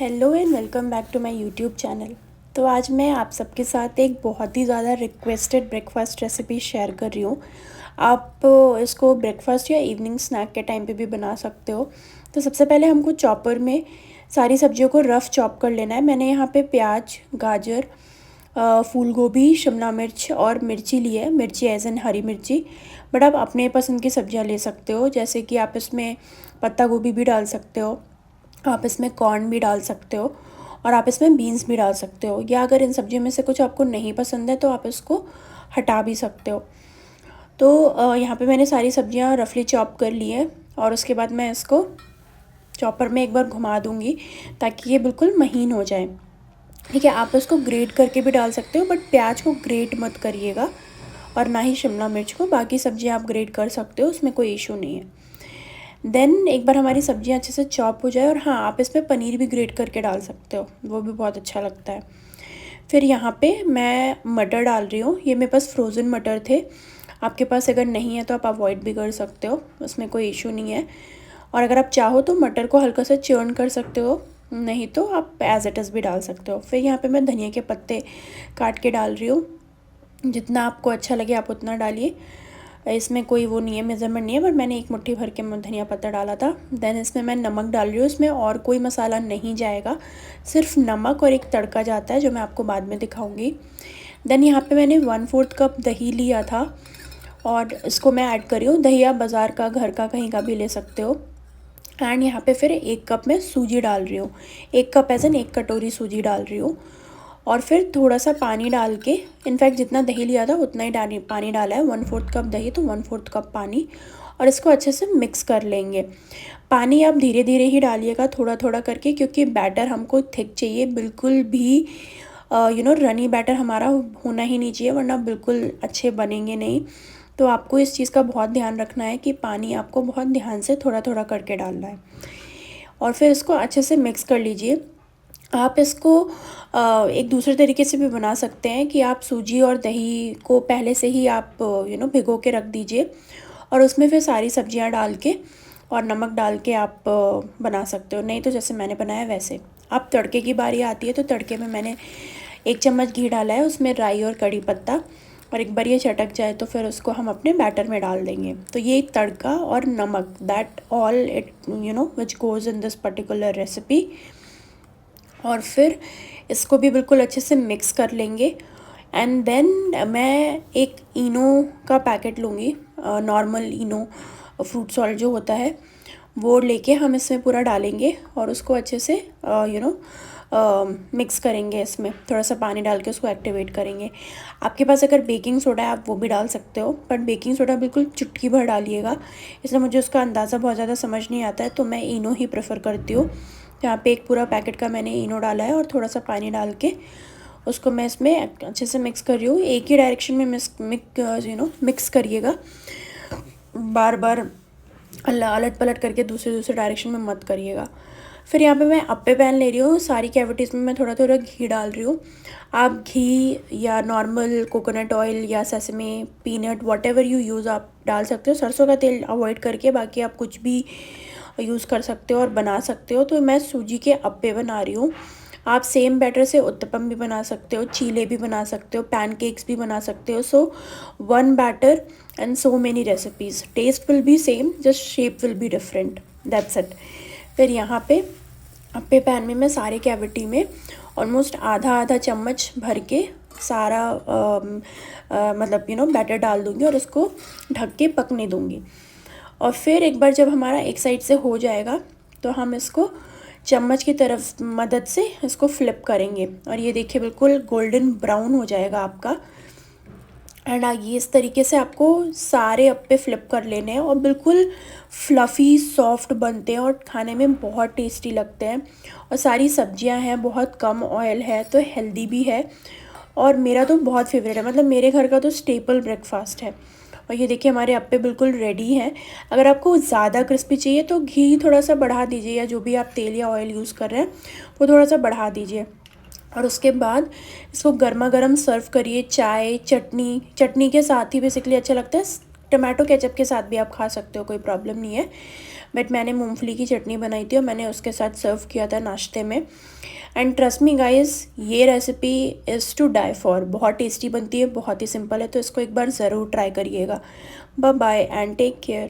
Hello and welcome back to my YouTube channel. तो आज मैं आप सबके साथ एक बहुत ही ज़्यादा रिक्वेस्टेड ब्रेकफास्ट रेसिपी शेयर कर रही हूँ। आप इसको ब्रेकफास्ट या इवनिंग स्नैक के टाइम पे भी बना सकते हो। तो सबसे पहले हमको चॉपर में सारी सब्जियों को रफ़ चॉप कर लेना है। मैंने यहाँ पे प्याज, गाजर, फूल गोभी, शिमला मिर्च और मिर्ची ली है। मिर्ची एज एन हरी मिर्ची, बट आप अपने पसंद की सब्जियाँ ले सकते हो, जैसे कि आप इसमें पत्ता गोभी भी डाल सकते हो, आप इसमें कॉर्न भी डाल सकते हो और आप इसमें बीन्स भी डाल सकते हो, या अगर इन सब्जियों में से कुछ आपको नहीं पसंद है तो आप इसको हटा भी सकते हो। तो यहाँ पे मैंने सारी सब्जियाँ रफली चॉप कर ली है और उसके बाद मैं इसको चॉपर में एक बार घुमा दूँगी ताकि ये बिल्कुल महीन हो जाए। ठीक है, आप इसको ग्रेट करके भी डाल सकते हो, बट प्याज को ग्रेट मत करिएगा और ना ही शिमला मिर्च को। बाकी सब्जियाँ आप ग्रेट कर सकते हो, उसमें कोई इशू नहीं है। देन एक बार हमारी सब्जियां अच्छे से चॉप हो जाए, और हाँ, आप इसमें पनीर भी ग्रेट करके डाल सकते हो, वो भी बहुत अच्छा लगता है। फिर यहाँ पे मैं मटर डाल रही हूँ। ये मेरे पास फ्रोज़न मटर थे, आपके पास अगर नहीं है तो आप अवॉइड भी कर सकते हो, उसमें कोई इशू नहीं है। और अगर आप चाहो तो मटर को हल्का सा चर्न कर सकते हो, नहीं तो आप एज इट इज़ भी डाल सकते हो। फिर यहाँ पे मैं धनिया के पत्ते काट के डाल रही हूँ। जितना आपको अच्छा लगे आप उतना डालिए, इसमें कोई वो नहीं है, मेज़रमेंट नहीं है, पर मैंने एक मुट्ठी भर के धनिया पत्ता डाला था। देन इसमें मैं नमक डाल रही हूँ। इसमें और कोई मसाला नहीं जाएगा, सिर्फ नमक और एक तड़का जाता है जो मैं आपको बाद में दिखाऊंगी। देन यहाँ पे मैंने 1/4 कप दही लिया था और इसको मैं ऐड कर रही हूँ। दही आप बाज़ार का, घर का, कहीं का भी ले सकते हो। एंड यहाँ पे फिर 1 कप मैं सूजी डाल रही हूँ। 1 कप एज एन 1 कटोरी सूजी डाल रही हूँ। और फिर थोड़ा सा पानी डाल के, इनफैक्ट जितना दही लिया था उतना ही पानी डाला है। 1/4 कप दही तो 1/4 कप पानी, और इसको अच्छे से मिक्स कर लेंगे। पानी आप धीरे धीरे ही डालिएगा, थोड़ा थोड़ा करके, क्योंकि बैटर हमको थिक चाहिए, बिल्कुल भी रनी बैटर हमारा होना ही नहीं चाहिए, वरना बिल्कुल अच्छे बनेंगे नहीं। तो आपको इस चीज़ का बहुत ध्यान रखना है कि पानी आपको बहुत ध्यान से थोड़ा थोड़ा करके डालना है। और फिर इसको अच्छे से मिक्स कर लीजिए। आप इसको एक दूसरे तरीके से भी बना सकते हैं कि आप सूजी और दही को पहले से ही आप भिगो के रख दीजिए, और उसमें फिर सारी सब्जियां डाल के और नमक डाल के आप बना सकते हो। नहीं तो जैसे मैंने बनाया वैसे। आप तड़के की बारी आती है तो तड़के में मैंने 1 चम्मच घी डाला है, उसमें राई और कड़ी पत्ता, और एक बार ये चटक जाए तो फिर उसको हम अपने बैटर में डाल देंगे। तो ये तड़का और नमक, that all it which goes in this particular recipe. और फिर इसको भी बिल्कुल अच्छे से मिक्स कर लेंगे। एंड देन मैं एक इनो का पैकेट लूँगी, नॉर्मल इनो फ्रूट सॉल्ट जो होता है, वो लेके हम इसमें पूरा डालेंगे और उसको अच्छे से मिक्स करेंगे। इसमें थोड़ा सा पानी डाल के उसको एक्टिवेट करेंगे। आपके पास अगर बेकिंग सोडा है आप वो भी डाल सकते हो, बट बेकिंग सोडा बिल्कुल चुटकी भर डालिएगा, इसलिए मुझे उसका अंदाज़ा बहुत ज़्यादा समझ नहीं आता है, तो मैं इनो ही प्रेफर करती हूँ। यहाँ पे एक पूरा पैकेट का मैंने इनो डाला है और थोड़ा सा पानी डाल के उसको मैं इसमें अच्छे से मिक्स कर रही हूँ। एक ही डायरेक्शन में मिक्स करिएगा, बार बार अलट पलट करके दूसरे डायरेक्शन में मत करिएगा। फिर यहाँ पे मैं अप्पे पैन ले रही हूँ। सारी कैविटीज़ में मैं थोड़ा थोड़ा घी डाल रही हूँ। आप घी या नॉर्मल कोकोनट ऑयल या sesame, peanut, whatever you use आप डाल सकते हो। सरसों का तेल अवॉइड करके बाकी आप कुछ भी यूज़ कर सकते हो और बना सकते हो। तो मैं सूजी के अप्पे बना रही हूँ। आप सेम बैटर से उत्तपम भी बना सकते हो, चीले भी बना सकते हो, पैनकेक्स भी बना सकते हो। So one batter and so many recipes, taste will be same, just shape will be different, that's it. फिर यहाँ पे अप्पे पैन में मैं सारे कैविटी में ऑलमोस्ट आधा आधा चम्मच भर के सारा मतलब बैटर डाल दूँगी और उसको ढक के पकने दूँगी। और फिर एक बार जब हमारा एक साइड से हो जाएगा तो हम इसको चम्मच की तरफ मदद से इसको फ्लिप करेंगे, और ये देखिए बिल्कुल गोल्डन ब्राउन हो जाएगा आपका। एंड ये इस तरीके से आपको सारे अप्पे फ्लिप कर लेने हैं, और बिल्कुल फ्लफ़ी सॉफ्ट बनते हैं और खाने में बहुत टेस्टी लगते हैं। और सारी सब्जियां हैं, बहुत कम ऑयल है, तो हेल्दी भी है, और मेरा तो बहुत फेवरेट है, मतलब मेरे घर का तो स्टेपल ब्रेकफास्ट है। और ये देखिए हमारे अप्पे बिल्कुल रेडी हैं। अगर आपको ज़्यादा क्रिस्पी चाहिए तो घी थोड़ा सा बढ़ा दीजिए, या जो भी आप तेल या ऑयल यूज़ कर रहे हैं वो थोड़ा सा बढ़ा दीजिए। और उसके बाद इसको गर्मा गर्म सर्व करिए, चाय, चटनी के साथ ही बेसिकली अच्छा लगता है। टमाटो केचप के साथ भी आप खा सकते हो, कोई प्रॉब्लम नहीं है। बट मैंने मूंगफली की चटनी बनाई थी और मैंने उसके साथ सर्व किया था नाश्ते में। एंड ट्रस्ट मी गाइस, ये recipe is to die for. बहुत टेस्टी बनती है, बहुत ही सिंपल है, तो इसको एक बार ज़रूर ट्राई करिएगा। Bye bye and take care.